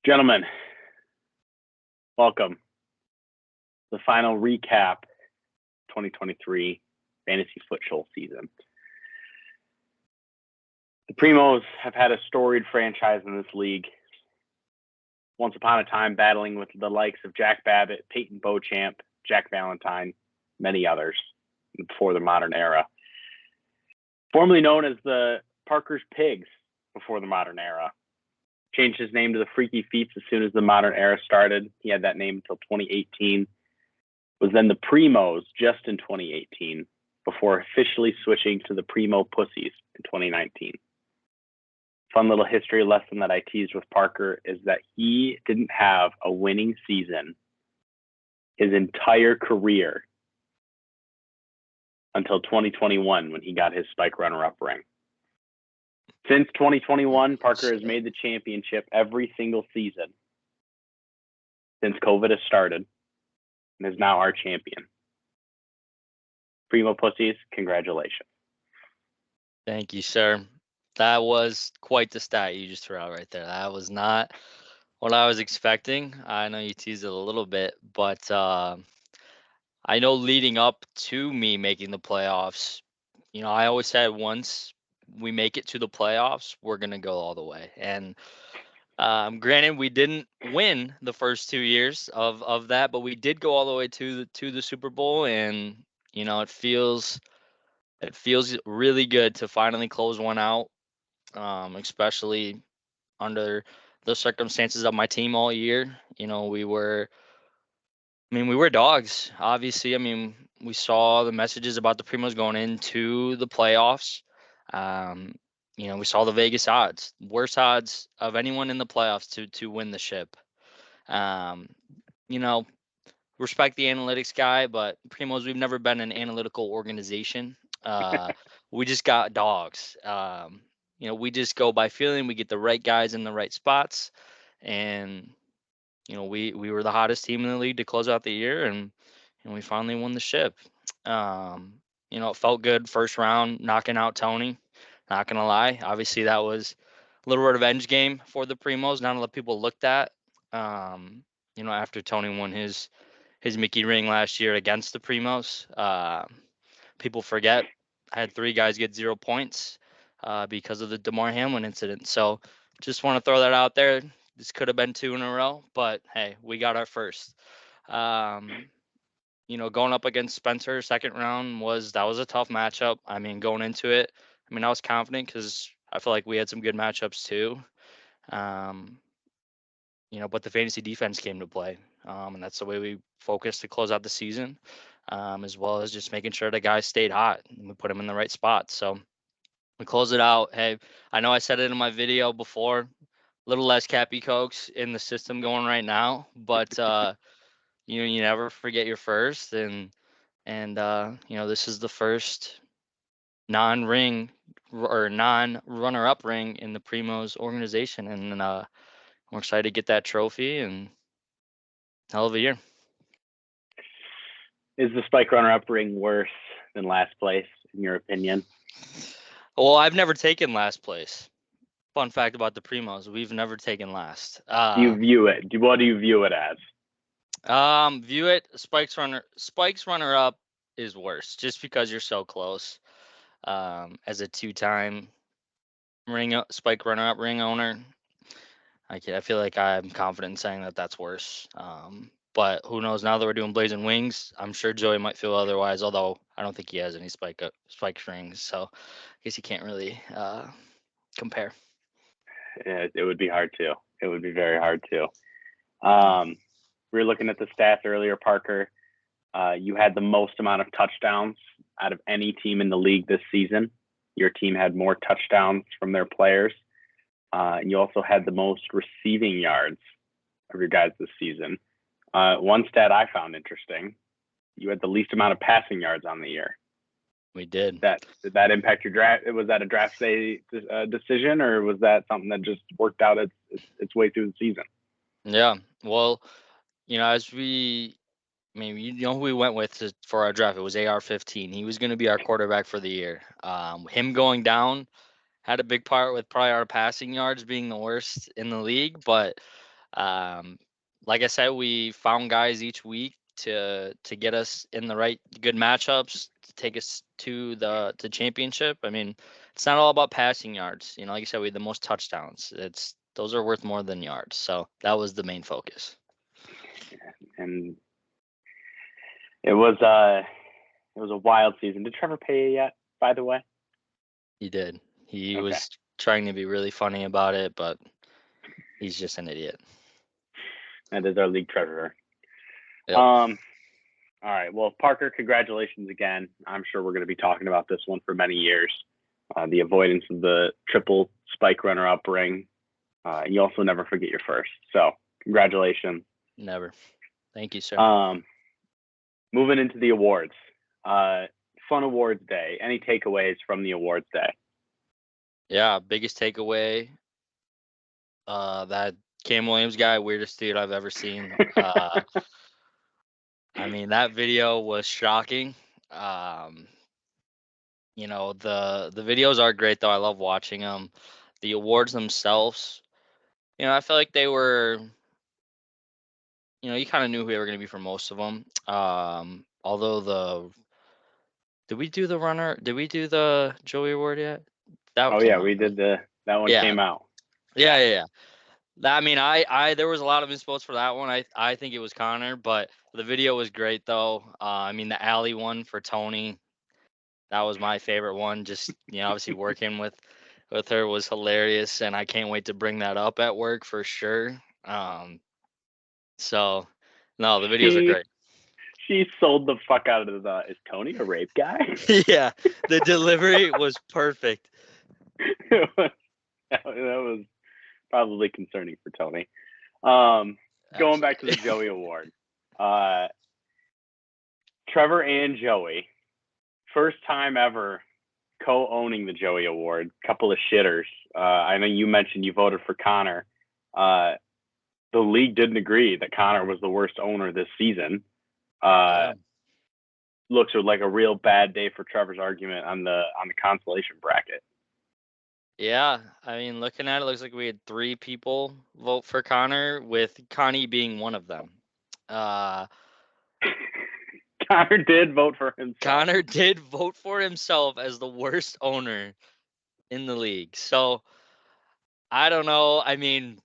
Gentlemen, welcome. The final recap 2023 Fantasy Football season. The Primos have had a storied franchise in this league. Once upon a time, battling with the likes of Jack Babbitt, Peyton Beauchamp, Jack Valentine, many others before the modern era. Formerly known as the Parker's Pigs before the modern era. Changed his name to the Freaky Feets as soon as the modern era started. He had that name until 2018. Was then the Primos just in 2018 before officially switching to the Primo Pussies in 2019. Fun little history lesson that I teased with Parker is that he didn't have a winning season his entire career until 2021 when he got his Spike runner-up ring. Since 2021, Parker has made the championship every single season since COVID has started and is now our champion. Primo Pussies, congratulations. Thank you, sir. That was quite the stat you just threw out right there. That was not what I was expecting. I know you teased it a little bit, but I know leading up to me making the playoffs, I always said once we make it to the playoffs, we're going to go all the way. And granted, we didn't win the first 2 years of that, but we did go all the way to the Super Bowl, and it feels really good to finally close one out, especially under the circumstances of my team all year. We were dogs, obviously. We saw the messages about the Primos going into the playoffs. We saw the Vegas odds, worst odds of anyone in the playoffs to win the ship. Um, you know, Respect the analytics guy, but Primos, we've never been an analytical organization. We just got dogs. We just go by feeling. We get the right guys in the right spots, and we were the hottest team in the league to close out the year, and we finally won the ship. It felt good first round knocking out Tony. Not gonna lie, obviously that was a little revenge game for the Primos. Not a lot of people looked at. After Tony won his Mickey ring last year against the Primos, people forget I had 3 guys get 0 points because of the DeMar Hamlin incident. So just want to throw that out there. This could have been 2 in a row, but hey, we got our first. Going up against Spencer second round was a tough matchup. Going into it, I was confident because I feel like we had some good matchups too. But the fantasy defense came to play, and that's the way we focused to close out the season, as well as just making sure the guys stayed hot and we put them in the right spot. So we close it out. Hey, I know I said it in my video before, a little less Cappy Cokes in the system going right now, but you never forget your first, and this is the first non-ring or non-runner-up ring in the Primos organization, and we're excited to get that trophy, and hell of a year. Is the Spike runner-up ring worse than last place, in your opinion? Well, I've never taken last place. Fun fact about the Primos, we've never taken last. Do you view it? What do you view it as? View it, Spike's runner-up is worse, just because you're so close. As a 2-time Spike runner-up ring owner, I feel like I'm confident in saying that that's worse. But who knows? Now that we're doing Blazing Wings, I'm sure Joey might feel otherwise. Although I don't think he has any spike rings, so I guess he can't really compare. It would be hard to. It would be very hard to. We were looking at the stats earlier, Parker. You had the most amount of touchdowns out of any team in the league this season. Your team had more touchdowns from their players. And you also had the most receiving yards of your guys this season. One stat I found interesting, you had the least amount of passing yards on the year. We did. Did that impact your draft? Was that a draft day decision, or was that something that just worked out its way through the season? Yeah. Well, as we who we went with for our draft. It was AR-15. He was going to be our quarterback for the year. Him going down had a big part with probably our passing yards being the worst in the league, but Like I said, we found guys each week to get us in the right good matchups to take us to the championship. I mean, it's not all about passing yards. You know, like I said, we had the most touchdowns. It's those are worth more than yards. So that was the main focus. And it was a wild season. Did Trevor pay you yet, by the way? He did. He Okay. was trying to be really funny about it, but he's just an idiot. That is our league treasurer. Yep. All right. Well, Parker, congratulations again. I'm sure we're going to be talking about this one for many years. The avoidance of the triple spike runner-up ring. You also never forget your first. So congratulations. Never. Thank you, sir. Moving into the awards. Fun awards day. Any takeaways from the awards day? Yeah, biggest takeaway. That Cam Williams guy, weirdest dude I've ever seen. I mean, that video was shocking. You know, the videos are great though. I love watching them. The awards themselves, you know, I feel like they were, you know, you kind of knew who they were going to be for most of them. Although did we do the runner? Did we do the Joey Award yet? That Oh came yeah, out, we right? did that one Yeah, came out. yeah. I mean, there was a lot of inspots for that one. I think it was Connor, but the video was great though. I mean, the alley one for Tony, that was my favorite one. Just, you know, obviously working with her was hilarious, and I can't wait to bring that up at work for sure. So no, the videos are great. She sold the fuck out of the. Is Tony a rape guy? Yeah, the delivery was perfect. That was probably concerning for Tony. Going back to the Joey Award. Trevor and Joey, first time ever co-owning the Joey Award. Couple of shitters. I know you mentioned you voted for Connor. The league didn't agree that Connor was the worst owner this season. Looks like a real bad day for Trevor's argument on the consolation bracket. Yeah, I mean, looking at it, looks like we had 3 people vote for Connor, with Connie being one of them. Connor did vote for himself. Connor did vote for himself as the worst owner in the league. So I don't know. I mean,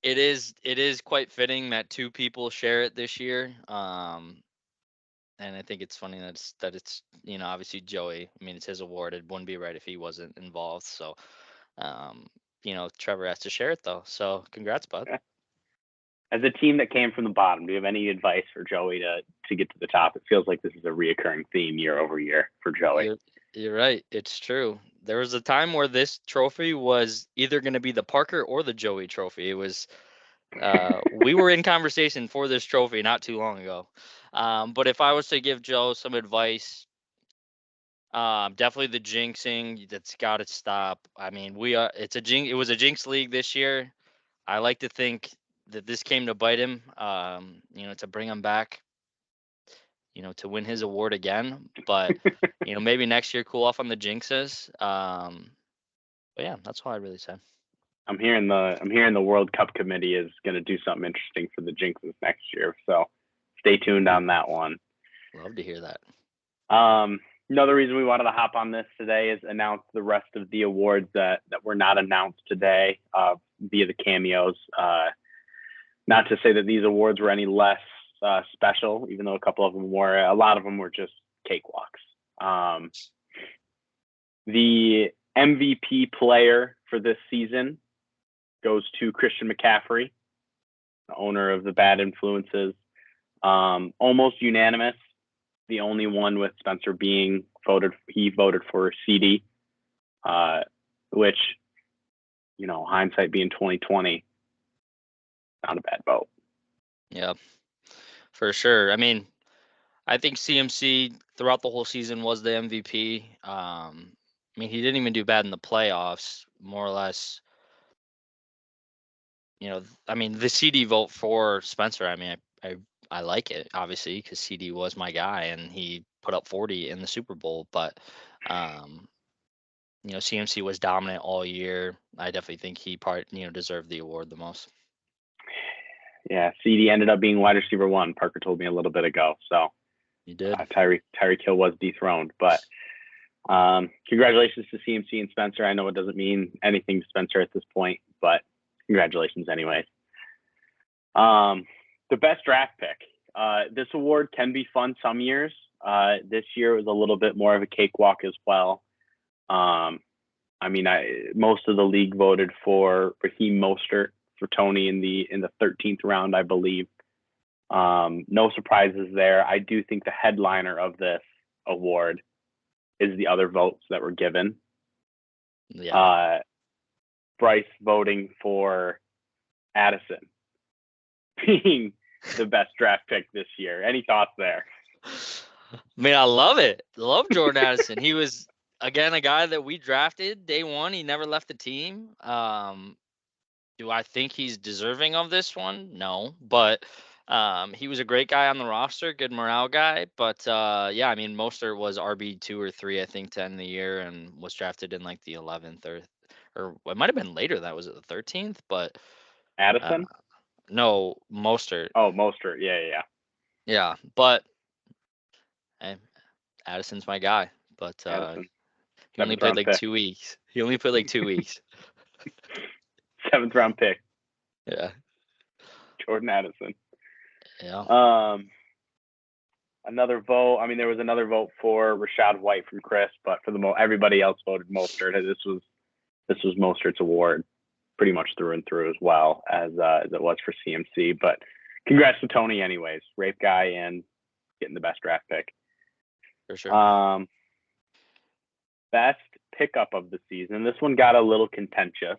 it is quite fitting that 2 people share it this year. And I think it's funny that it's you know, obviously Joey. I mean, it's his award. It wouldn't be right if he wasn't involved. So you know, Trevor has to share it though. So congrats, bud. As a team that came from the bottom, do you have any advice for Joey to get to the top? It feels like this is a reoccurring theme year over year for Joey. You're right. It's true. There was a time where this trophy was either going to be the Parker or the Joey trophy. It was we were in conversation for this trophy not too long ago. But if I was to give Joe some advice, definitely the jinxing. That's got to stop. I mean, it was a jinx league this year. I like to think that this came to bite him. You know, to bring him back. You know, to win his award again. But you know, maybe next year cool off on the jinxes. But yeah, that's all I really said. I'm hearing the World Cup committee is going to do something interesting for the jinxes next year. So stay tuned on that one. Love to hear that. Another reason we wanted to hop on this today is announce the rest of the awards that were not announced today via the cameos. Not to say that these awards were any less special, even though a couple of them were. A lot of them were just cakewalks. The MVP player for this season goes to Christian McCaffrey, the owner of the Bad Influences. Almost unanimous. The only one with Spencer being voted for CD, which, you know, hindsight being 2020, not a bad vote. Yeah, for sure. I mean, I think CMC throughout the whole season was the MVP. I mean, he didn't even do bad in the playoffs, more or less. You know, I mean, the CD vote for Spencer, I mean, I like it, obviously, because CD was my guy and he put up 40 in the Super Bowl. But, you know, CMC was dominant all year. I definitely think he deserved the award the most. Yeah, CD ended up being wide receiver 1. Parker told me a little bit ago. So You did. Tyreek Hill was dethroned. But congratulations to CMC and Spencer. I know it doesn't mean anything to Spencer at this point, but congratulations anyways. The best draft pick. This award can be fun some years. This year was a little bit more of a cakewalk as well. Most of the league voted for Raheem Mostert for Tony in the 13th round, I believe. No surprises there. I do think the headliner of this award is the other votes that were given. Yeah. Bryce voting for Addison being the best draft pick this year. Any thoughts there? I mean, I love it. Love Jordan Addison. He was, again, a guy that we drafted day one. He never left the team. Do I think he's deserving of this one? No, but he was a great guy on the roster, good morale guy. But yeah, I mean, Mostert was RB2 or 3, I think, to end the year, and was drafted in like the 11th or it might have been later. That was at the 13th, but Addison? No, Mostert. Oh, Mostert. Yeah. Yeah, but hey, Addison's my guy. But Addison. he only played like 2 weeks. He only played like 2 weeks. 7th round pick. Yeah. Jordan Addison. Yeah. Another vote. I mean, there was another vote for Rachaad White from Chris, but for everybody else voted Mostert. This was Mostert's award, pretty much through and through, as well as it was for CMC. But congrats to Tony, anyways. Rape guy and getting the best draft pick. For sure. Best pickup of the season. This one got a little contentious.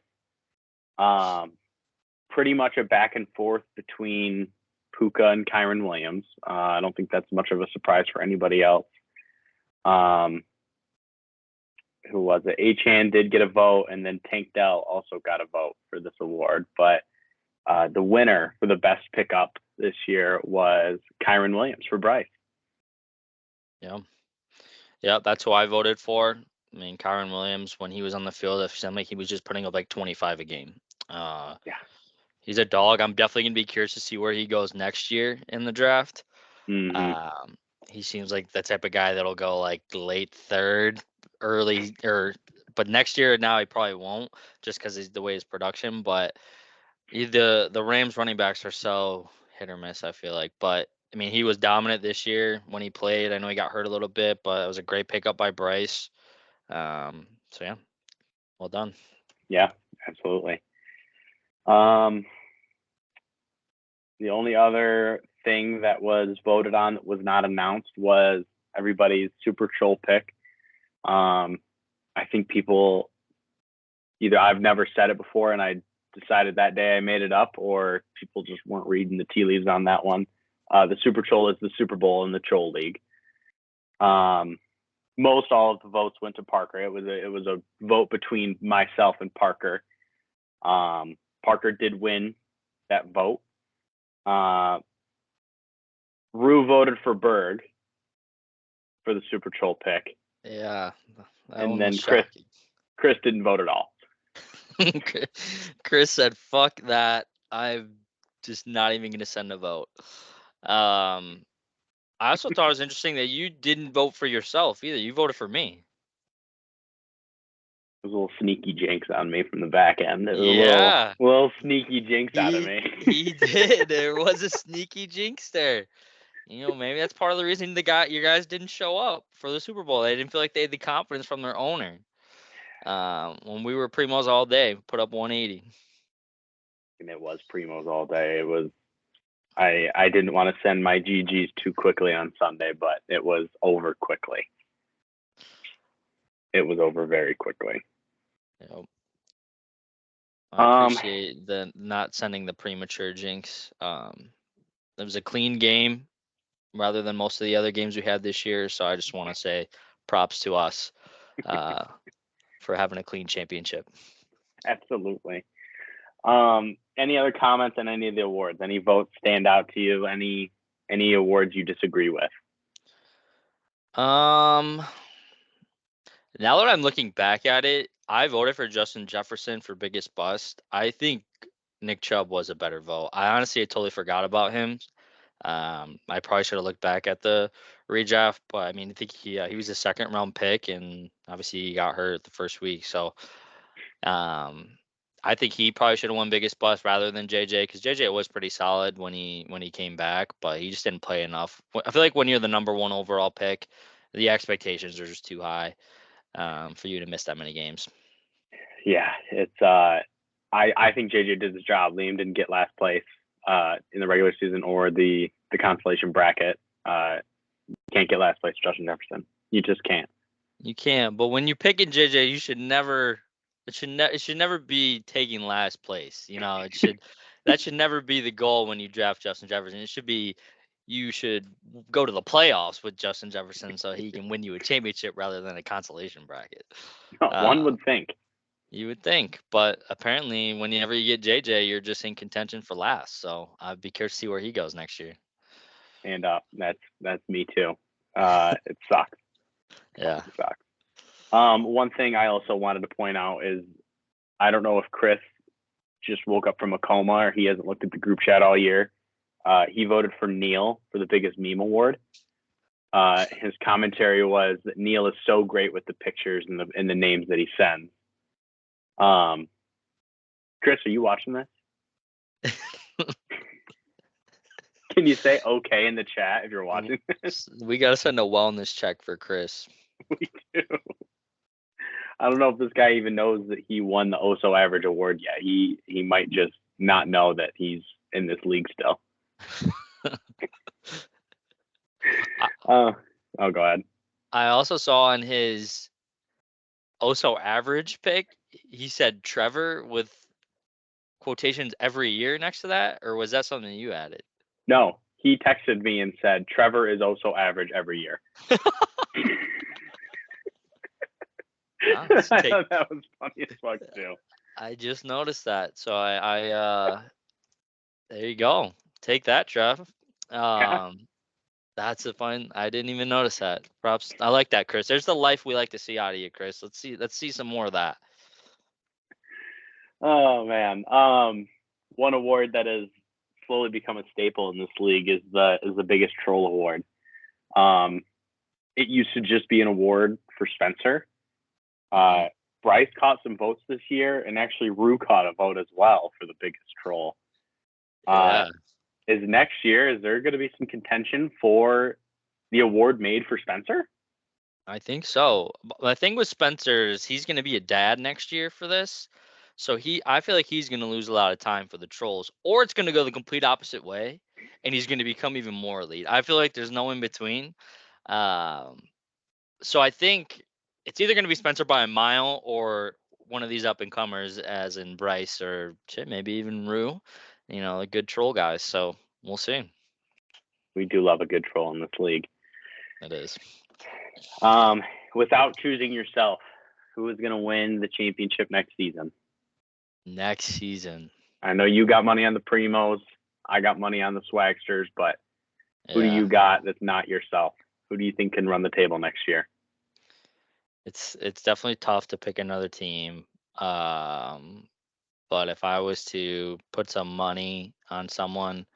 Pretty much a back and forth between Puka and Kyren Williams. I don't think that's much of a surprise for anybody else. Who was it? Achane did get a vote, and then Tank Dell also got a vote for this award. But the winner for the best pickup this year was Kyren Williams for Bryce. Yeah, that's who I voted for. I mean, Kyren Williams, when he was on the field, it seemed like he was just putting up like 25 a game. Yeah. He's a dog. I'm definitely gonna be curious to see where he goes next year in the draft. Mm-hmm. He seems like the type of guy that'll go like late third, but next year now he probably won't, just because the way his production. But the Rams running backs are so hit or miss, I feel like. But I mean, he was dominant this year when he played. I know he got hurt a little bit, but it was a great pickup by Bryce. So yeah, well done. Yeah, absolutely. The only other thing that was voted on that was not announced was everybody's Super Troll pick. I think people either I've never said it before and I decided that day I made it up, or people just weren't reading the tea leaves on that one. The Super Troll is the Super Bowl in the Troll League. Most all of the votes went to Parker. It was a vote between myself and Parker. Parker did win that vote. Rue voted for Berg for the Super Troll pick. Yeah, and then Chris didn't vote at all. Chris said, "Fuck that! I'm just not even gonna send a vote." I also thought it was interesting that you didn't vote for yourself either. You voted for me. It was a little sneaky jinx on me from the back end. It was Yeah, a little sneaky jinx out of me. He did. There was a sneaky jinx there. Maybe that's part of the reason your guys didn't show up for the Super Bowl. They didn't feel like they had the confidence from their owner. When we were Primos all day, put up 180. And it was Primos all day. It was. I didn't want to send my GGs too quickly on Sunday, but it was over quickly. It was over very quickly. Yep. I appreciate the not sending the premature jinx. It was a clean game rather than most of the other games we had this year. So I just want to say props to us for having a clean championship. Absolutely. Any other comments on any of the awards? Any votes stand out to you? Any awards you disagree with? Now that I'm looking back at it, I voted for Justin Jefferson for biggest bust. I think Nick Chubb was a better vote. I totally forgot about him. I probably should have looked back at the redraft, but I mean, I think he was a second round pick, and obviously he got hurt the first week. So I think he probably should have won biggest bust rather than JJ, because JJ was pretty solid when he came back, but he just didn't play enough. I feel like when you're the number one overall pick, the expectations are just too high for you to miss that many games. Yeah, it's I think JJ did his job. Liam didn't get last place in the regular season or the consolation bracket. Can't get last place, Justin Jefferson. You just can't. You can't. But when you're picking JJ, you should never. It should never be taking last place. That should never be the goal when you draft Justin Jefferson. It should be you should go to the playoffs with Justin Jefferson so he can win you a championship rather than a consolation bracket. One would think. You would think, but apparently, whenever you get JJ, you're just in contention for last. So I'd be curious to see where he goes next year. And that's me too. It sucks. Yeah. It sucks. One thing I also wanted to point out is I don't know if Chris just woke up from a coma or he hasn't looked at the group chat all year. He voted for Neil for the biggest meme award. His commentary was that Neil is so great with the pictures and the names that he sends. Chris, are you watching this? Can you say okay in the chat if you're watching this? We got to send a wellness check for Chris. We do. I don't know if this guy even knows that he won the Oh So Average award yet. He might just not know that he's in this league still. Go ahead. I also saw on his Oh So Average pick, he said Trevor with quotations every year next to that, or was that something you added? No, he texted me and said Trevor is also average every year. I thought that was funny as fuck too. I just noticed that, so I there you go. Take that, Trev. That's a fun. I didn't even notice that. Props. I like that, Chris. There's the life we like to see out of you, Chris. Let's see some more of that. Oh man. One award that has slowly become a staple in this league is the biggest troll award. It used to just be an award for Spencer. Bryce caught some votes this year, and actually Rue caught a vote as well for the biggest troll. Yeah. Is there going to be some contention for the award made for Spencer? I think so. The thing with Spencer is he's going to be a dad next year for this. So I feel like he's going to lose a lot of time for the trolls, or it's going to go the complete opposite way, and he's going to become even more elite. I feel like there's no in between. So I think it's either going to be Spencer by a mile or one of these up and comers, as in Bryce or shit, maybe even Rue. A good troll guys. So we'll see. We do love a good troll in this league. It is. Without choosing yourself, who is going to win the championship next season? Next season. I know you got money on the Primos. I got money on the Swagsters, but who do you got that's not yourself? Who do you think can run the table next year? It's definitely tough to pick another team. But if I was to put some money on someone,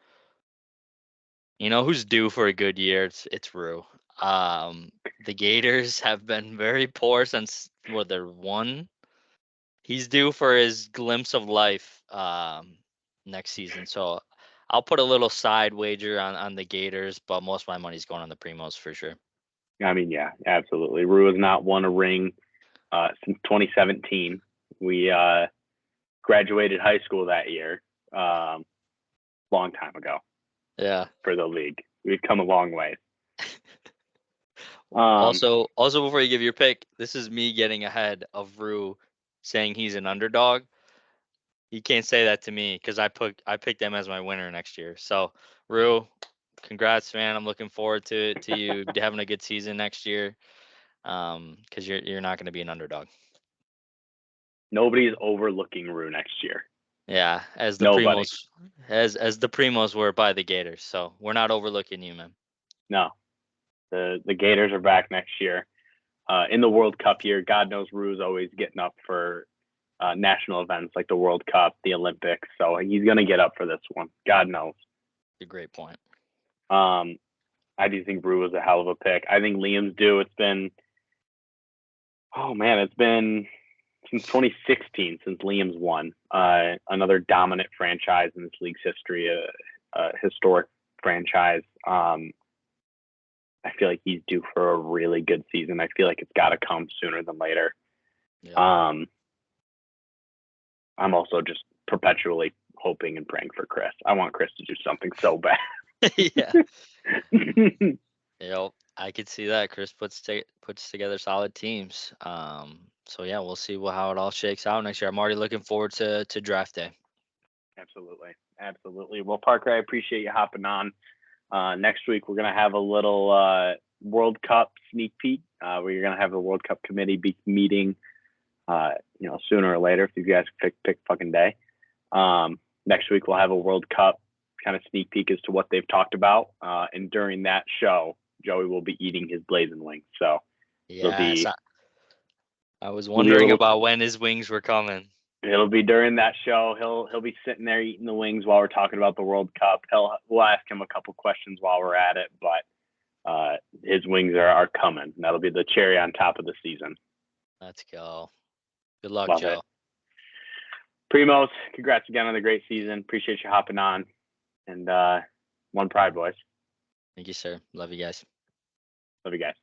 who's due for a good year, it's Rue. The Gators have been very poor since they're one. He's due for his glimpse of life next season. So I'll put a little side wager on the Gators, but most of my money's going on the Primos for sure. I mean, yeah, absolutely. Rue has not won a ring since 2017. We graduated high school that year, long time ago. Yeah. For the league, we've come a long way. Also, before you give your pick, this is me getting ahead of Rue saying he's an underdog. You can't say that to me because I picked them as my winner next year. So, Rue, congrats, man. I'm looking forward to you having a good season next year. Because you're not going to be an underdog. Nobody's overlooking Rue next year. Yeah, as the Primos were by the Gators. So we're not overlooking you, man. No, the Gators are back next year. In the World Cup year, God knows Rue's always getting up for national events like the World Cup, the Olympics. So he's going to get up for this one. God knows. A great point. I do think Brew was a hell of a pick. I think Liam's due. It's been since 2016 since Liam's won. Another dominant franchise in this league's history, a historic franchise. I feel like he's due for a really good season. I feel like it's got to come sooner than later. Yeah. I'm also just perpetually hoping and praying for Chris. I want Chris to do something so bad. Yeah. I could see that. Chris puts together solid teams. So yeah, we'll see how it all shakes out next year. I'm already looking forward to draft day. Absolutely. Well, Parker, I appreciate you hopping on. Next week we're gonna have a little World Cup sneak peek. We're gonna have a World Cup committee meeting. Sooner or later, if you guys pick fucking day. Next week we'll have a World Cup kind of sneak peek as to what they've talked about. And during that show, Joey will be eating his blazing wings. So yeah, I was wondering about when his wings were coming. It'll be during that show. He'll be sitting there eating the wings while we're talking about the World Cup. We'll ask him a couple questions while we're at it, but his wings are coming. That'll be the cherry on top of the season. Let's go. Good luck, Love Joe. It. Primos, congrats again on the great season. Appreciate you hopping on. And one pride, boys. Thank you, sir. Love you guys. Love you guys.